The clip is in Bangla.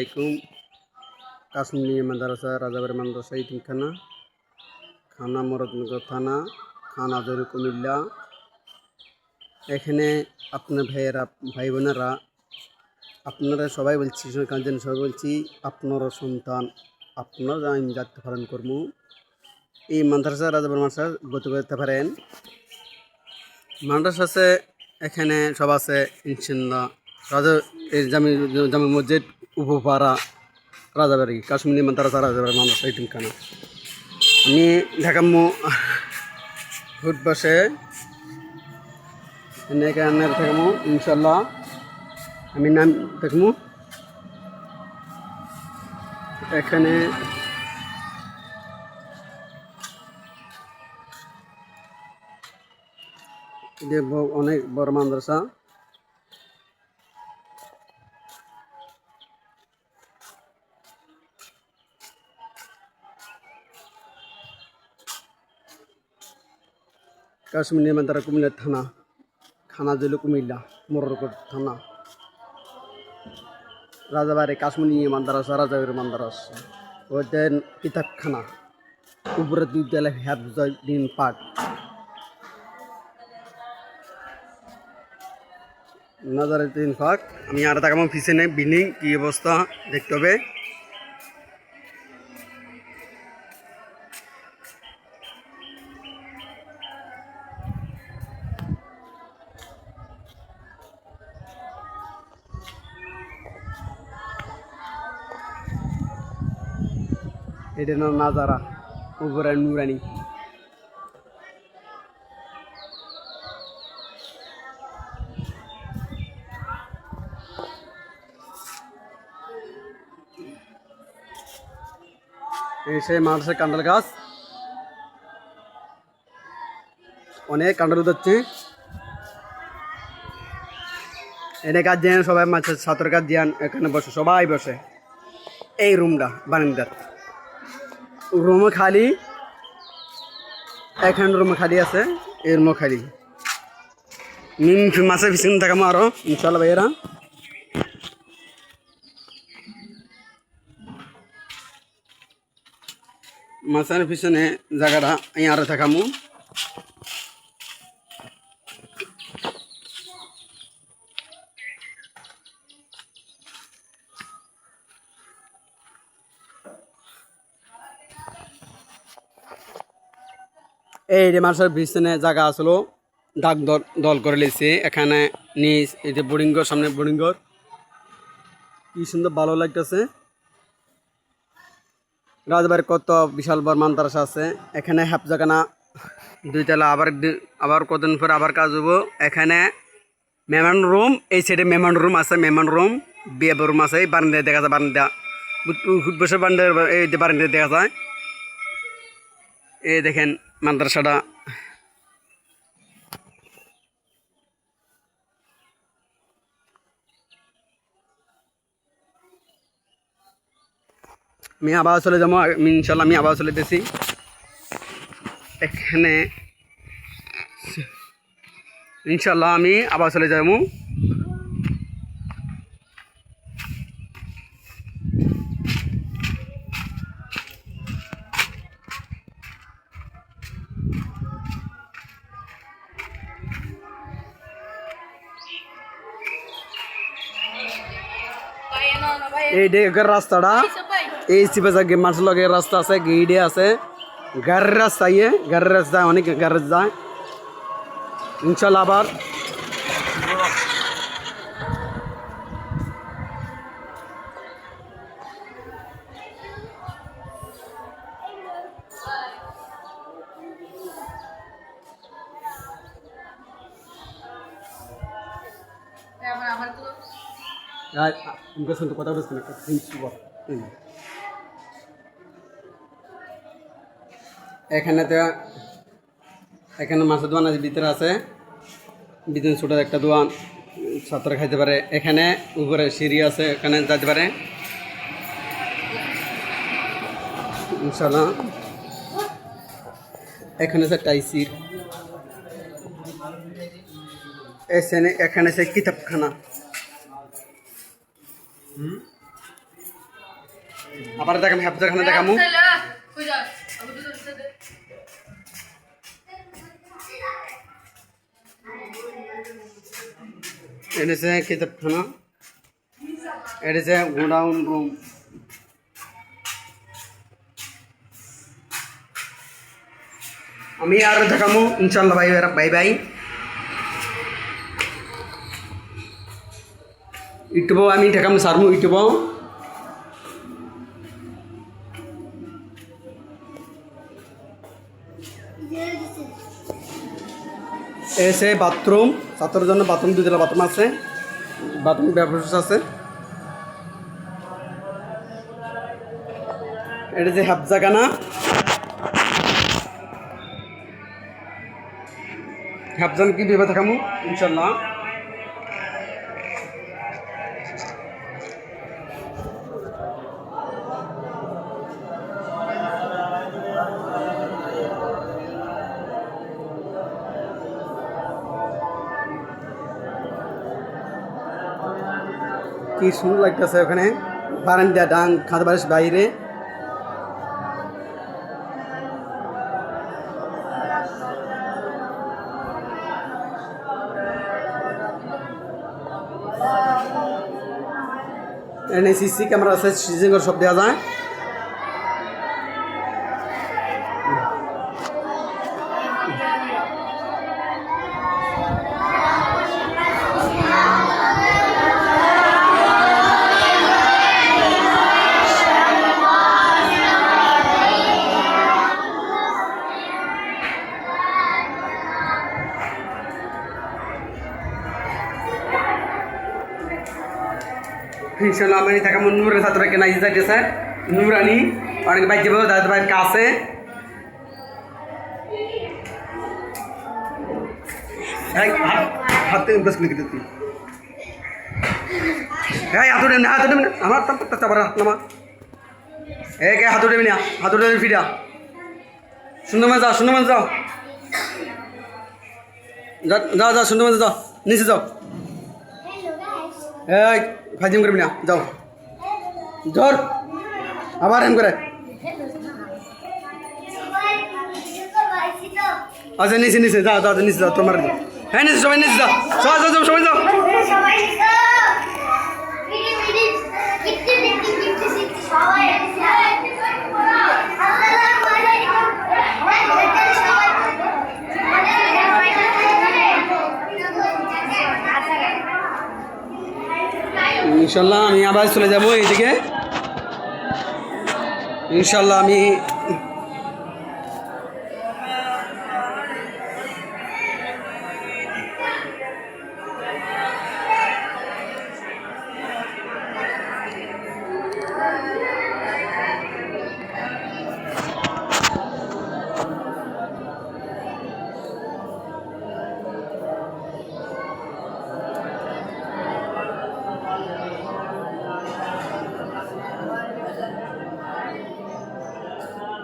আসসালামাইকুম। কাশ্মীরি মাদ্রাসা রাজাবাড়ি মাদ্রাসা ইতিমখানা খানা মুরাদনগর থানা থানা জরুর কুমিল্লা। এখানে আপনার ভাইয়েরা ভাই বোনেরা আপনারা সবাই বলছি কাঞ্চন সবাই বলছি আপনারা সন্তান আপনারা আইন জাতি পালন করবো এই মাদ্রাসা রাজাবাড়ি মাদ্রাসা গতি করতে পারেন। মাদ্রাসা আছে এখানে সব আছে ইনশাল্লাহ। রাজা জামি জামি মসজিদ উপপাড়া রাজাবাড়ি কাশ্মীরি মাদ্রাসা রাজাবাড়ি মাদ্রাসা ইতিমখানা। আমি ঢাকামো হুট বসে এখানে থাকবো ইনশাল্লাহ। আমি নাম দেখবো এখানে অনেক বড় মাদ্রাসা। কাশ্মীরি মাদ্রাসা কুমিল্লা থানা খানা জেলা কুমিল্লা মোররকোট থানা রাজাবাড়ি কাশ্মীরি মাদ্রাসা রাজাবাড়ি মাদ্রাসা ওদের কিতাবখানা উপরে বিদ্যালয় হেফজুদ্দিন পাক নাজারুদ্দিন পাক। আমি আর তাকাম পিছনে বিল্ডিং কি অবস্থা দেখতে হবে। এটা নাজারা উপরে নুরানি। সেই মাদ্রাসার কান্ডাল গাছ অনেক কান্ডাল উঠছে। এনে কাজ যান সবাই মাছের ছাত্র কাজ যান এখানে বসে সবাই বসে। এই রুমটা বারান্দার রুমও খালি এখানে রুমও খালি আছে এই রুমও খালি। মাছের পিছনে থাকামো আরো ইনশাল্লাহ ভাইয়েরা। মাছের পিছনে জায়গাটা আমি আরো থাকামো। এই যে মাছের পিছনে জায়গা আসলো ডাক দল করে লেছে এখানে নিজ এই যে বোর্ডিংঘর সামনে বোর্ডিংঘর কি সুন্দর ভালো লাগতেছে। রাজবাড়ির কত বিশাল বড় মাদ্রাসা আছে এখানে হাফজাখানা দুইতলা আবার কতদিন পর আবার কাজ হবো। এখানে মেহমান রুম এই সাইডে মেহমান রুম আছে মেহমান রুম বিয়ে রুম আছে বারান্দা দেখা যায় বারান্দা বসে বারান্দা এই যে বারান্দা দেখা যায়। এই দেখেন মাদ্রাসাটা আমি আবার চলে যাবো ইনশাল্লাহ। আমি আবার চলে যেতেছি এখানে ইনশাল্লাহ আমি আবার চলে যাবো। এই ডেকের রাস্তাটা এই সিপে মানুষের লগে রাস্তা আছে গেইডে আছে গাড়ির রাস্তা গাড়ির রাস্তা অনেক গাড়ি যায় ইনশাল্লাহ। আবার কথা বলছি এখানে মাছের দোকান আছে ভিতরে আছে ভিতরে ছোট একটা দোকান ছাত্র খাইতে পারে। এখানে উপরে সিঁড়ি আছে এখানে যেতে পারে ইনশাল্লাহ। এখানে আছে টাইসির এখানে আছে কিতাবখানা আবার দেখাম হ্যাপজাখানা দেখামু। এটা হচ্ছে কিতাবখানা, এটা হচ্ছে গোডাউন রুম। আমি আর দেখামু ইনশাল্লাহ ভাই বাই বাই। ইউটিউব আমি দেখামু সারমু ইউটিউব। এসে বাথরুম, ছাত্রের জন্য বাথরুম, দুতলা বাথরুম আছে, বাথরুম ব্যবস্থা আছে। এটা যে হাফজাখানা, হাফজান কি ভেবে থাকামু ইনশাল্লাহ। কি সুন্দর লাগতেছে ওখানে বারান্দা ডাং খাদ বারিশ বাইরে। এনে সিসি ক্যামেরা আছে, সিসি সব দেওয়া যায়। ইনশাল্লাহ আমি থাকা নুরের ছাত্র কেনা যাইতেছে নুরানি অনেক বাইক যাবো দাদা ভাইয়ের কাছে। হাত থেকে বেশ লিখে দিতি হ্যাঁ হাত উঠে হাত উঠে আমার তারপর হাত নামা একে হাত উঠে না, হাত উঠে ফিরা সুন্দর মাছ যাও, সুন্দর মাছ যাও, যাও যাও সুন্দর মাছ যাও, নিচে যাও। এই ফাইজিং করবি না, যাও জোর আবার এম করে। আচ্ছা নিচে নিচে যাও যাও নিচে যাও, তোমার হ্যাঁ নিচে সবাই নিচে যাও, সবাই যাও সবাই যাও। ইনশাল্লাহ আমি আবার চলে যাবো এইদিকে। ইনশাল্লাহ আমি